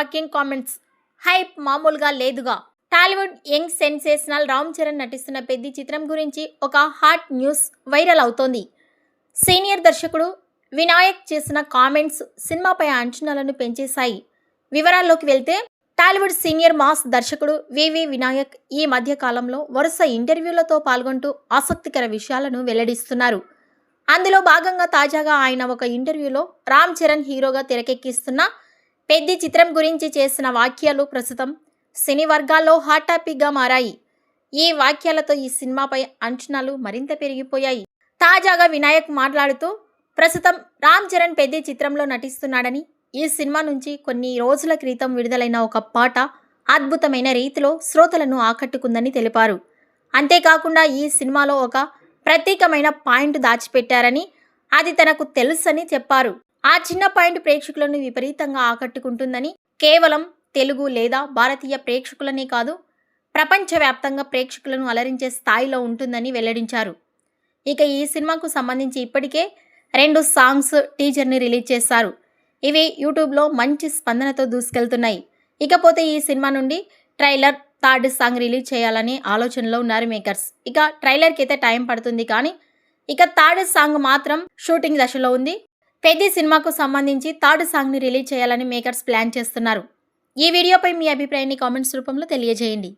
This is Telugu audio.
Shocking comments. హైప్ మామూలుగా లేదుగా. టాలీవుడ్ యంగ్ సెన్సేషనల్ రామ్ చరణ్ నటిస్తున్న పెద్ది చిత్రం గురించి ఒక హాట్ న్యూస్ వైరల్ అవుతోంది. సీనియర్ దర్శకుడు వినాయక్ చేసిన కామెంట్స్ సినిమాపై అంచనాలను పెంచేశాయి. వివరాల్లోకి వెళ్తే, టాలీవుడ్ సీనియర్ మాస్ దర్శకుడు వివి వినాయక్ ఈ మధ్య కాలంలో వరుస ఇంటర్వ్యూలతో పాల్గొంటూ ఆసక్తికర విషయాలను వెల్లడిస్తున్నారు. అందులో భాగంగా తాజాగా ఆయన ఒక ఇంటర్వ్యూలో రామ్ చరణ్ హీరోగా తెరకెక్కిస్తున్న పెద్ది చిత్రం గురించి చేసిన వ్యాఖ్యలు ప్రస్తుతం సినీ వర్గాల్లో హాట్ టాపిక్గా మారాయి. ఈ వ్యాఖ్యలతో ఈ సినిమాపై అంచనాలు మరింత పెరిగిపోయాయి. తాజాగా వినాయక్ మాట్లాడుతూ, ప్రస్తుతం రామ్ చరణ్ పెద్ది చిత్రంలో నటిస్తున్నాడని, ఈ సినిమా నుంచి కొన్ని రోజుల క్రితం విడుదలైన ఒక పాట అద్భుతమైన రీతిలో శ్రోతలను ఆకట్టుకుందని తెలిపారు. అంతేకాకుండా ఈ సినిమాలో ఒక ప్రత్యేకమైన పాయింట్ దాచిపెట్టారని, అది తనకు తెలుసని చెప్పారు. ఆ చిన్న పాయింట్ ప్రేక్షకులను విపరీతంగా ఆకట్టుకుంటుందని, కేవలం తెలుగు లేదా భారతీయ ప్రేక్షకులనే కాదు, ప్రపంచవ్యాప్తంగా ప్రేక్షకులను అలరించే స్థాయిలో ఉంటుందని వెల్లడించారు. ఇక ఈ సినిమాకు సంబంధించి ఇప్పటికే 2 సాంగ్స్ టీజర్ని రిలీజ్ చేశారు. ఇవి యూట్యూబ్లో మంచి స్పందనతో దూసుకెళ్తున్నాయి. ఇకపోతే ఈ సినిమా నుండి ట్రైలర్, థర్డ్ సాంగ్ రిలీజ్ చేయాలనే ఆలోచనలో ఉన్నారు మేకర్స్. ఇక ట్రైలర్కి అయితే టైం పడుతుంది, కానీ ఇక థర్డ్ సాంగ్ మాత్రం షూటింగ్ దశలో ఉంది. పెద్ది సినిమాకు సంబంధించి థర్డ్ సాంగ్ని రిలీజ్ చేయాలని మేకర్స్ ప్లాన్ చేస్తున్నారు. ఈ వీడియోపై మీ అభిప్రాయాన్ని కామెంట్స్ రూపంలో తెలియజేయండి.